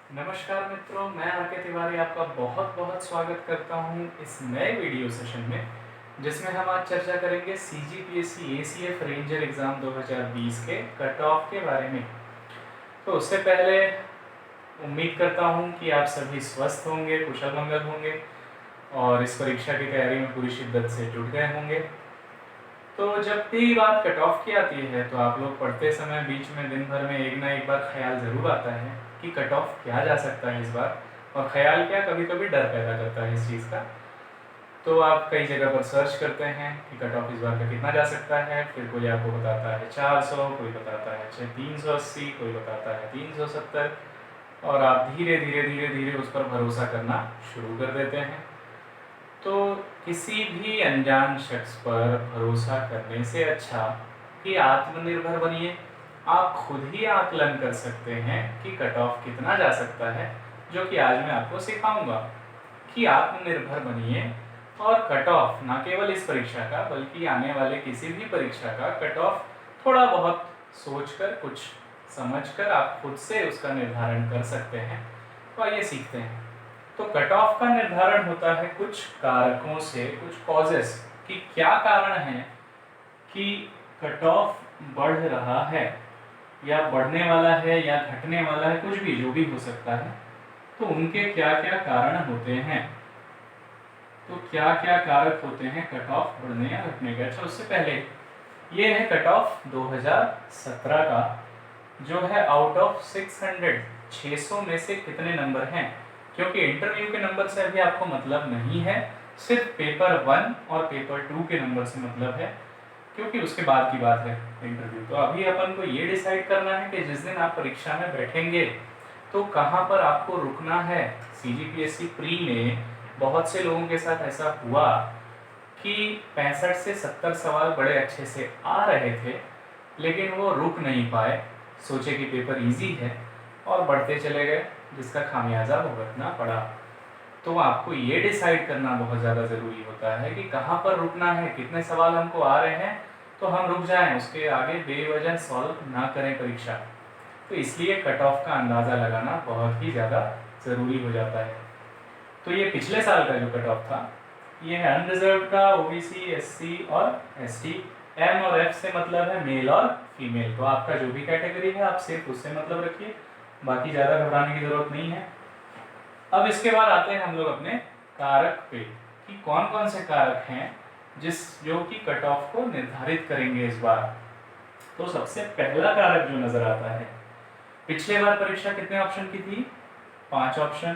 नमस्कार मित्रों, मैं आर के तिवारी आपका बहुत बहुत स्वागत करता हूं इस नए वीडियो सेशन में, जिसमें हम आज चर्चा करेंगे CGPSC ACF रेंजर एग्ज़ाम 2020 के कट ऑफ के बारे में। तो उससे पहले उम्मीद करता हूं कि आप सभी स्वस्थ होंगे, कुशल मंगल होंगे और इस परीक्षा की तैयारी में पूरी शिद्दत से जुट गए होंगे। तो जब भी बात कट ऑफ की आती है तो आप लोग पढ़ते समय बीच में दिन भर में एक ना एक बार ख्याल ज़रूर आता है कि कट ऑफ क्या जा सकता है इस बार, और ख्याल क्या कभी कभी डर पैदा करता है इस चीज़ का। तो आप कई जगह पर सर्च करते हैं कि कट ऑफ इस बार का कितना जा सकता है, फिर कोई आपको बताता है 400, कोई बताता है 380, कोई बताता है 370, और आप धीरे धीरे धीरे धीरे उस पर भरोसा करना शुरू कर देते हैं। तो किसी भी अनजान शख्स पर भरोसा करने से अच्छा कि आत्मनिर्भर बनिए। आप खुद ही आकलन कर सकते हैं कि कट ऑफ कितना जा सकता है, जो कि आज मैं आपको सिखाऊंगा। कि आत्मनिर्भर बनिए और कट ऑफ ना केवल इस परीक्षा का बल्कि आने वाले किसी भी परीक्षा का कट ऑफ थोड़ा बहुत सोचकर, कुछ समझकर आप खुद से उसका निर्धारण कर सकते हैं। तो आइए सीखते हैं। तो कट ऑफ का निर्धारण होता है कुछ कारकों से, कुछ कॉजेस, कि क्या कारण है कि कट ऑफ बढ़ रहा है या बढ़ने वाला है या घटने वाला है, कुछ भी जो भी हो सकता है। तो उनके क्या क्या कारण होते हैं, तो क्या क्या कारक होते हैं कट ऑफ बढ़ने या घटने के। अच्छा, उससे पहले ये है कट ऑफ 2017 का, जो है आउट ऑफ 600 में से कितने नंबर हैं। क्योंकि इंटरव्यू के नंबर से अभी आपको मतलब नहीं है, सिर्फ पेपर 1 और पेपर 2 के नंबर से मतलब है, क्योंकि उसके बाद की बात है इंटरव्यू। तो अभी अपन को ये डिसाइड करना है कि जिस दिन आप परीक्षा में बैठेंगे तो कहाँ पर आपको रुकना है। CGPSC प्री में बहुत से लोगों के साथ ऐसा हुआ कि 65 से 70 सवाल बड़े अच्छे से आ रहे थे, लेकिन वो रुक नहीं पाए, सोचे कि पेपर इजी है और बढ़ते चले गए, जिसका खामियाजा भुगतना पड़ा। तो आपको ये डिसाइड करना बहुत ज़्यादा ज़रूरी होता है कि कहाँ पर रुकना है, कितने सवाल हमको आ रहे हैं तो हम रुक जाएं, उसके आगे बेवजह सॉल्व ना करें परीक्षा। तो इसलिए कट ऑफ का अंदाज़ा लगाना बहुत ही ज़्यादा ज़रूरी हो जाता है। तो ये पिछले साल का जो कट ऑफ था, ये है अनरिजर्व का, OBC, SC और ST। M और F से मतलब है मेल और फीमेल। तो आपका जो भी कैटेगरी है आप सिर्फ उससे मतलब रखिए, बाकी ज़्यादा घबराने की ज़रूरत नहीं है। अब इसके बाद आते हैं हम लोग अपने कारक पे, कि कौन कौन से कारक हैं जो कि कट ऑफ को निर्धारित करेंगे इस बार। तो सबसे पहला कारक जो नजर आता है, पिछले बार परीक्षा कितने ऑप्शन की थी, 5 ऑप्शन,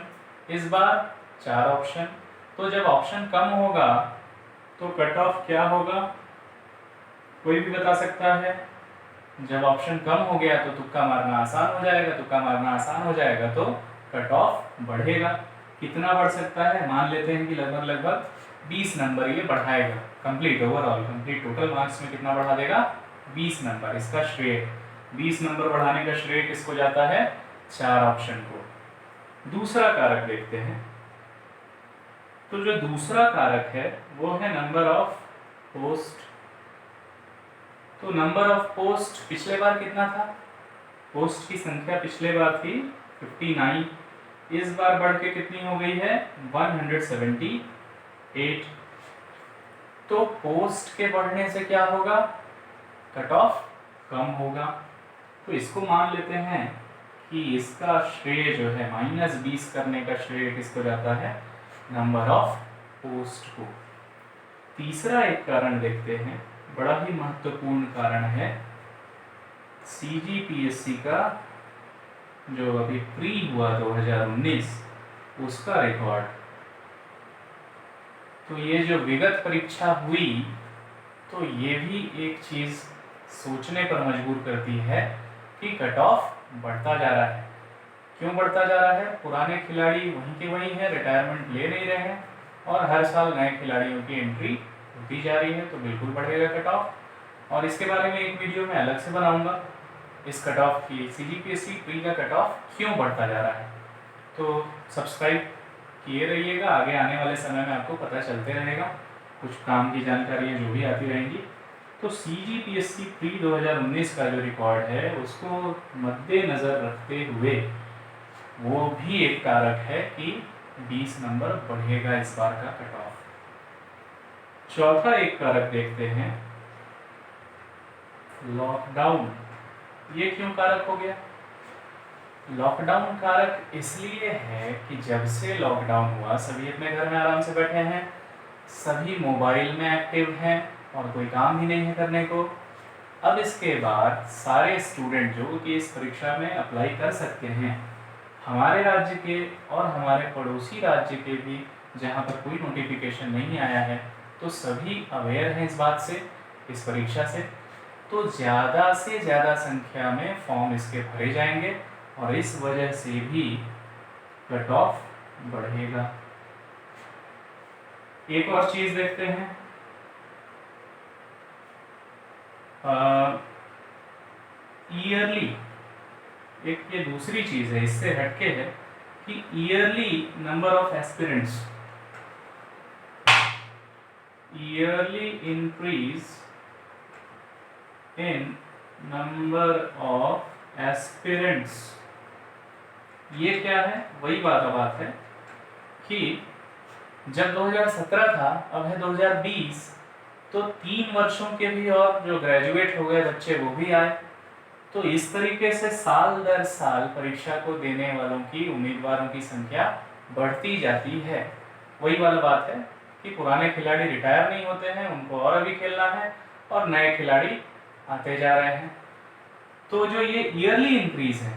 इस बार 4 ऑप्शन। तो जब ऑप्शन कम होगा तो कट ऑफ क्या होगा, कोई भी बता सकता है। जब ऑप्शन कम हो गया तो तुक्का मारना आसान हो जाएगा, तुक्का मारना आसान हो जाएगा तो कट ऑफ बढ़ेगा। कितना बढ़ सकता है, मान लेते हैं कि लगभग लगभग 20 नंबर ये बढ़ाएगा। Complete overall complete total marks में कितना बढ़ा देगा, 20 नंबर। इसका श्रेय 20 नंबर बढ़ाने का श्रेय किसको जाता है, 4 ऑप्शन को। दूसरा कारक देखते हैं। तो जो दूसरा कारक है वो है नंबर ऑफ पोस्ट। तो नंबर ऑफ पोस्ट पिछले बार कितना था, पोस्ट की संख्या पिछले बार थी 59, इस बार बढ़ के कितनी हो गई है, 178। तो पोस्ट के बढ़ने से क्या होगा, कट ऑफ कम होगा। तो इसको मान लेते हैं कि इसका श्रेय जो है -20 करने का श्रेय किसको जाता है, नंबर ऑफ पोस्ट को। तीसरा एक कारण देखते हैं, बड़ा ही महत्वपूर्ण कारण है, CGPSC का जो अभी प्री हुआ 2019 उसका रिकॉर्ड। तो ये जो विगत परीक्षा हुई, तो ये भी एक चीज़ सोचने पर मजबूर करती है कि कट ऑफ बढ़ता जा रहा है। क्यों बढ़ता जा रहा है, पुराने खिलाड़ी वहीं के वहीं हैं, रिटायरमेंट ले नहीं रहे हैं, और हर साल नए खिलाड़ियों की एंट्री होती जा रही है, तो बिल्कुल बढ़ेगा कट ऑफ। और इसके बारे में एक वीडियो मैं अलग से बनाऊंगा, इस कट ऑफ की, CGPSC प्री का कट ऑफ क्यों बढ़ता जा रहा है। तो सब्सक्राइब किए रहिएगा, आगे आने वाले समय में आपको पता चलते रहेगा, कुछ काम की जानकारियाँ जो भी आती रहेंगी। तो CGPSC प्री 2019 का जो रिकॉर्ड है उसको मद्देनज़र रखते हुए वो भी एक कारक है कि 20 नंबर बढ़ेगा इस बार का कट ऑफ। चौथा एक कारक देखते हैं, लॉकडाउन। ये क्यों कारक हो गया? लॉकडाउन कारक इसलिए है कि जब से लॉकडाउन हुआ सभी अपने घर में आराम से बैठे हैं, सभी मोबाइल में एक्टिव हैं और कोई काम ही नहीं है करने को। अब इसके बाद सारे स्टूडेंट जो कि इस परीक्षा में अप्लाई कर सकते हैं, हमारे राज्य के और हमारे पड़ोसी राज्य के भी जहाँ पर कोई नोटिफिकेशन नहीं आया है, तो सभी अवेयर हैं इस बात से, इस परीक्षा से। तो ज़्यादा से ज़्यादा संख्या में फॉर्म इसके भरे जाएंगे और इस वजह से भी कट ऑफ बढ़ेगा। एक और चीज़ देखते हैं, ईयरली, एक ये दूसरी चीज़ है, इससे हटके है कि yearly number of aspirants, yearly increase in number of aspirants. ये क्या है? वही बात है कि जब 2017 था, अब है 2020, तो 3 वर्षों के भी और जो ग्रेजुएट हो गए बच्चे वो भी आए। तो इस तरीके से साल दर साल परीक्षा को देने वालों की, उम्मीदवारों की संख्या बढ़ती जाती है। वही वाला बात है कि पुराने खिलाड़ी रिटायर नहीं होते हैं, उनको और अभी खेलना है और नए खिलाड़ी आते जा रहे हैं। तो जो ये ईयरली इंक्रीज है,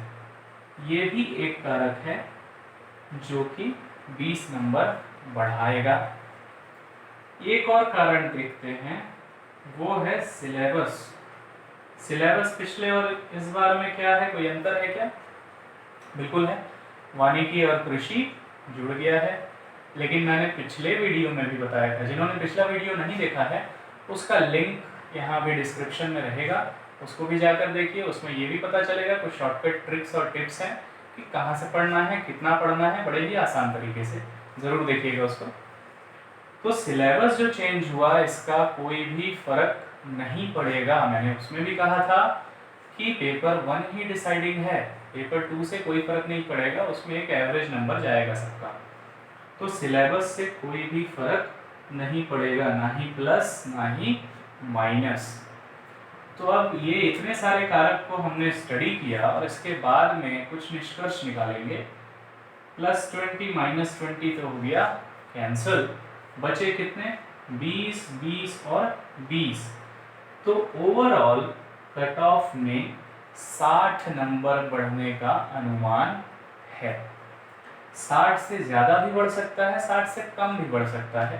ये भी एक कारक है जो कि 20 नंबर बढ़ाएगा। एक और कारण देखते हैं, वो है सिलेबस। सिलेबस पिछले और इस बार में क्या है, कोई अंतर है क्या? बिल्कुल है, वानिकी और कृषि जुड़ गया है। लेकिन मैंने पिछले वीडियो में भी बताया था, जिन्होंने पिछला वीडियो नहीं देखा है उसका लिंक यहाँ भी डिस्क्रिप्शन में रहेगा, उसको भी जाकर देखिए। उसमें ये भी पता चलेगा कुछ शॉर्टकट ट्रिक्स और टिप्स हैं कि कहाँ से पढ़ना है, कितना पढ़ना है, बड़े ही आसान तरीके से, ज़रूर देखिएगा उसको। तो सिलेबस जो चेंज हुआ इसका कोई भी फर्क नहीं पड़ेगा। मैंने उसमें भी कहा था कि पेपर 1 ही डिसाइडिंग है, पेपर 2 से कोई फर्क नहीं पड़ेगा, उसमें एक एवरेज नंबर जाएगा सबका। तो सिलेबस से कोई भी फर्क नहीं पड़ेगा, ना ही प्लस ना ही माइनस। तो अब ये इतने सारे कारक को हमने स्टडी किया और इसके बाद में कुछ निष्कर्ष निकालेंगे। +20 -20 तो हो गया कैंसिल, बचे कितने? 20, 20 और 20। तो ओवरऑल कट ऑफ में 60 नंबर बढ़ने का अनुमान है। 60 से ज़्यादा भी बढ़ सकता है, 60 से कम भी बढ़ सकता है,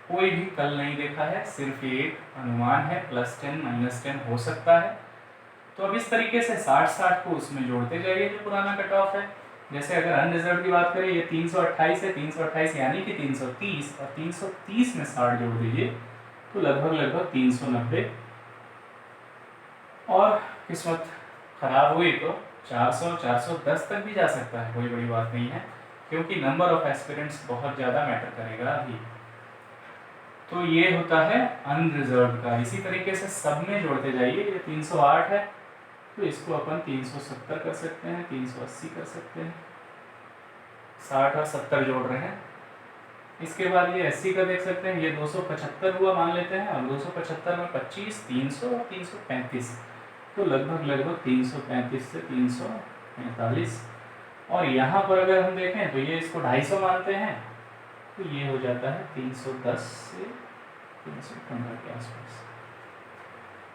कोई भी कल नहीं देखा है, सिर्फ एक अनुमान है, +10 -10 हो सकता है। तो अब इस तरीके से 60 को उसमें जोड़ते जाइए जो पुराना कट ऑफ है। जैसे अगर अनरिजर्व की बात करें, ये 328 है, 328 यानी कि 330, और 330 में 60 जोड़ दीजिए तो लगभग 390। और किस्मत खराब हुई तो 400 410 तक भी जा सकता है, कोई बड़ी बात नहीं है, क्योंकि नंबर ऑफ एस्पिरेंट्स बहुत ज़्यादा मैटर करेगा अभी। तो ये होता है अनरिजर्व का। इसी तरीके से सब में जोड़ते जाइए। ये 308 है तो इसको अपन 370 कर सकते हैं, 380 कर सकते हैं, 60 और 70 जोड़ रहे हैं। इसके बाद ये 80 का देख सकते हैं, ये 275 हुआ मान लेते हैं, और 275 में 25, 300 और 335, तो लगभग 335 से 345। और यहाँ पर अगर हम देखें तो ये इसको 250 मानते हैं, तो ये हो जाता है 310 से 315 के आसपास।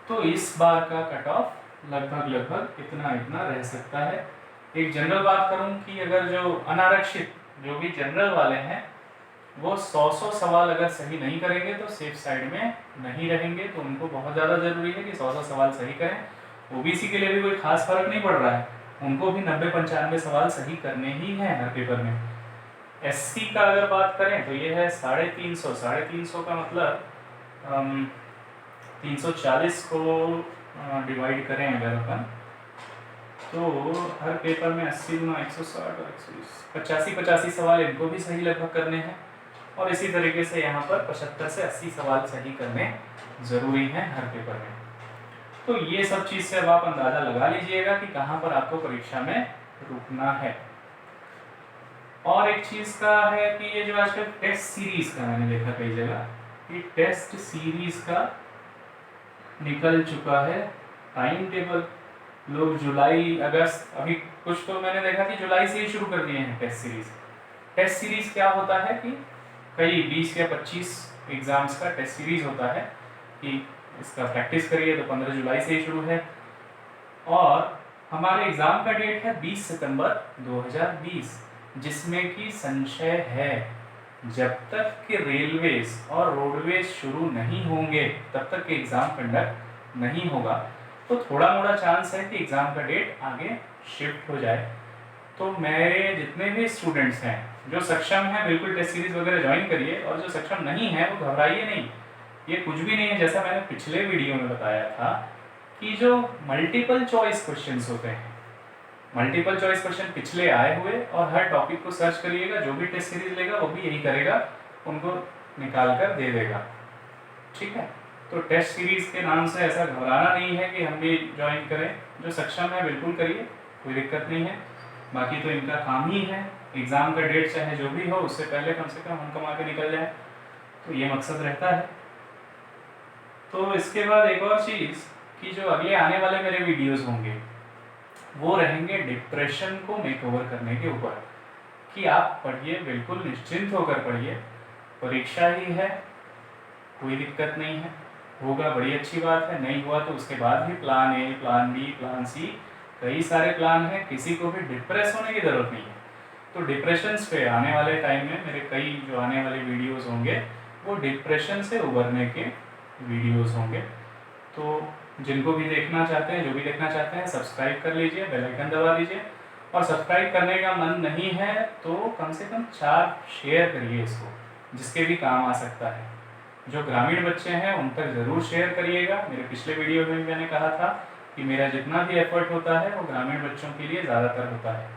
तो इस बार का कट ऑफ लगभग इतना रह सकता है। एक जनरल बात करूं कि अगर जो अनारक्षित, जो भी जनरल वाले हैं, वो 100 सवाल अगर सही नहीं करेंगे तो सेफ साइड में नहीं रहेंगे, तो उनको बहुत ज़्यादा ज़रूरी है कि 100 सवाल सही करें। ओबीसी के लिए भी कोई खास फर्क नहीं पड़ रहा है, उनको भी 90-95 सवाल सही करने ही हैं हर पेपर में। एससी का अगर बात करें तो ये है 350 का मतलब 340 को डिवाइड करें अगर अपन, तो हर पेपर में 80 गुना 160 और 120, 85 सवाल इनको भी सही लगभग करने हैं। और इसी तरीके से यहाँ पर 75 से 80 सवाल सही करने ज़रूरी हैं हर पेपर में। तो ये सब चीज़ से अब आप अंदाज़ा लगा लीजिएगा कि कहाँ पर आपको परीक्षा में रुकना है। और एक चीज़ का है कि ये जो आजकल टेस्ट सीरीज का मैंने देखा कई जगह कि टेस्ट सीरीज का निकल चुका है टाइम टेबल। लोग जुलाई अगस्त, अभी कुछ तो मैंने देखा कि जुलाई से ही शुरू कर दिए हैं टेस्ट सीरीज। टेस्ट सीरीज क्या होता है कि कई 20 या 25 एग्जाम्स का टेस्ट सीरीज होता है कि इसका प्रैक्टिस करिए, तो 15 जुलाई से ही शुरू है। और हमारे एग्जाम का डेट है 20 सितंबर 2020, जिसमें कि संशय है जब तक कि रेलवेज और रोडवेज शुरू नहीं होंगे तब तक कि एग्जाम कंडक्ट नहीं होगा। तो थोड़ा मोड़ा चांस है कि एग्जाम का डेट आगे शिफ्ट हो जाए। तो मेरे जितने भी स्टूडेंट्स हैं जो सक्षम हैं, बिल्कुल टेस्ट सीरीज वगैरह ज्वाइन करिए, और जो सक्षम नहीं है वो घबराइए नहीं। ये कुछ भी नहीं है, जैसा मैंने पिछले वीडियो में बताया था कि जो मल्टीपल चॉइस क्वेश्चंस होते हैं, मल्टीपल चॉइस क्वेश्चन पिछले आए हुए, और हर टॉपिक को सर्च करिएगा, जो भी टेस्ट सीरीज लेगा वो भी यही करेगा, उनको निकाल कर दे देगा। ठीक है, तो टेस्ट सीरीज के नाम से ऐसा घबराना नहीं है कि हम भी ज्वाइन करें। जो सक्षम है बिल्कुल करिए, कोई दिक्कत नहीं है। बाकी तो इनका काम ही है, एग्ज़ाम का डेट चाहे जो भी हो उससे पहले कम से कम हम कमा के निकल जाए, तो ये मकसद रहता है। तो इसके बाद एक और चीज़ कि जो अगले आने वाले मेरे वीडियोस होंगे वो रहेंगे डिप्रेशन को मेकओवर करने के ऊपर, कि आप पढ़िए, बिल्कुल निश्चिंत होकर पढ़िए, परीक्षा ही है, कोई दिक्कत नहीं है, होगा बड़ी अच्छी बात है, नहीं हुआ तो उसके बाद भी plan A, plan B, plan C, कई सारे प्लान हैं, किसी को भी डिप्रेस होने की ज़रूरत नहीं है। तो डिप्रेशन पे आने वाले टाइम में मेरे कई जो आने वाले वीडियोस होंगे वो डिप्रेशन से उबरने के वीडियोस होंगे। तो जिनको भी देखना चाहते हैं, जो भी देखना चाहते हैं, सब्सक्राइब कर लीजिए, बेल आइकन दबा लीजिए। और सब्सक्राइब करने का मन नहीं है तो कम से कम 4 शेयर करिए इसको, जिसके भी काम आ सकता है। जो ग्रामीण बच्चे हैं उन तक ज़रूर शेयर करिएगा। मेरे पिछले वीडियो में मैंने कहा था कि मेरा जितना भी एफर्ट होता है वो ग्रामीण बच्चों के लिए ज़्यादातर होता है।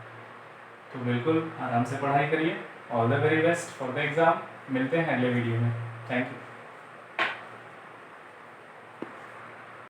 तो बिल्कुल आराम से पढ़ाई करिए। All the very best for the exam. मिलते हैं अगले वीडियो में। Thank you.